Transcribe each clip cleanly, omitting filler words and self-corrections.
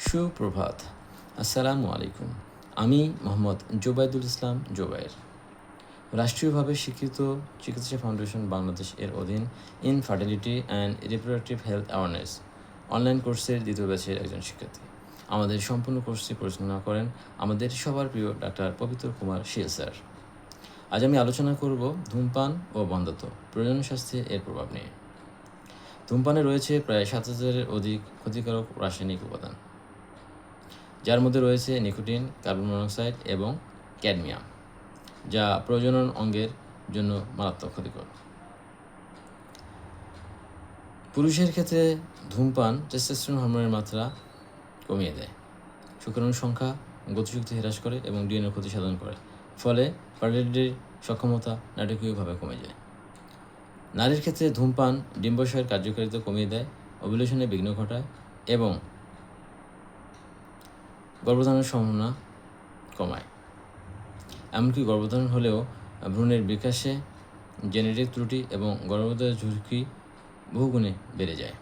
সুপ্রভাত। আসসালামু আলাইকুম। আমি মোহাম্মদ জোবাইদুল ইসলাম জোবায়ের। রাষ্ট্রীয়ভাবে স্বীকৃত চিকিৎসা ফাউন্ডেশন বাংলাদেশ এর অধীন infertility and reproductive health awareness online কোর্সের দ্বিতীয় ব্যাচের একজন শিক্ষার্থী। আমাদের সম্পূর্ণ কোর্সটি পরিচালনা করেন আমাদের সবার প্রিয় ডাক্তার পবিত্র কুমার শীল স্যার। আজ আমি আলোচনা করব ধূমপান ও বন্ধ্যাত্ব প্রজনন স্বাস্থ্যে এর প্রভাব নিয়ে। ধূমপানে রয়েছে প্রায় ৭,০০০-এর অধিক ক্ষতিকারক রাসায়নিক উপাদান, যার মধ্যে রয়েছে নিকোটিন, কার্বন মনোক্সাইড এবং ক্যাডমিয়াম, যা প্রজনন অঙ্গের জন্য মারাত্মক ক্ষতিকর। পুরুষের ক্ষেত্রে ধূমপান টেস্টোস্টেরন হরমোনের মাত্রা কমিয়ে দেয়, শুক্রাণুর সংখ্যা, গতিশক্তি হ্রাস করে এবং ডিএনএর ক্ষতি সাধন করে, ফলে ফার্টিলিটির সক্ষমতা নাটকীয়ভাবে কমে যায়। নারীর ক্ষেত্রে ধূমপান ডিম্বাশয়ের কার্যকারিতা কমিয়ে দেয়, ওভুলেশনে বিঘ্ন ঘটায় এবং গর্ভধারণের সম্ভাবনা কমায়। এমনকি গর্ভধারণ হলেও ভ্রূণের বিকাশে জেনেটিক ত্রুটি এবং গর্ভধারণের ঝুঁকি বহুগুণে বেড়ে যায়।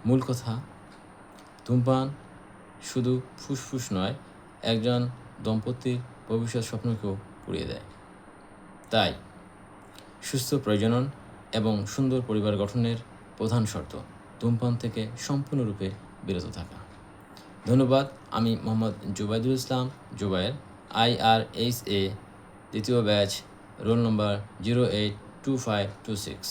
মূল কথা, ধূমপান শুধু ফুসফুস নয়, একজন দম্পতির ভবিষ্যৎ স্বপ্নকেও পুড়িয়ে দেয়। তাই সুস্থ প্রজনন এবং সুন্দর পরিবার গঠনের প্রধান শর্ত ধূমপান থেকে সম্পূর্ণরূপে বিরত থাকা। ধন্যবাদ। আমি মোহাম্মদ জোবাইদুল ইসলাম জোবায়ের, IRHA দ্বিতীয় ব্যাচ, রোল নম্বর 082526।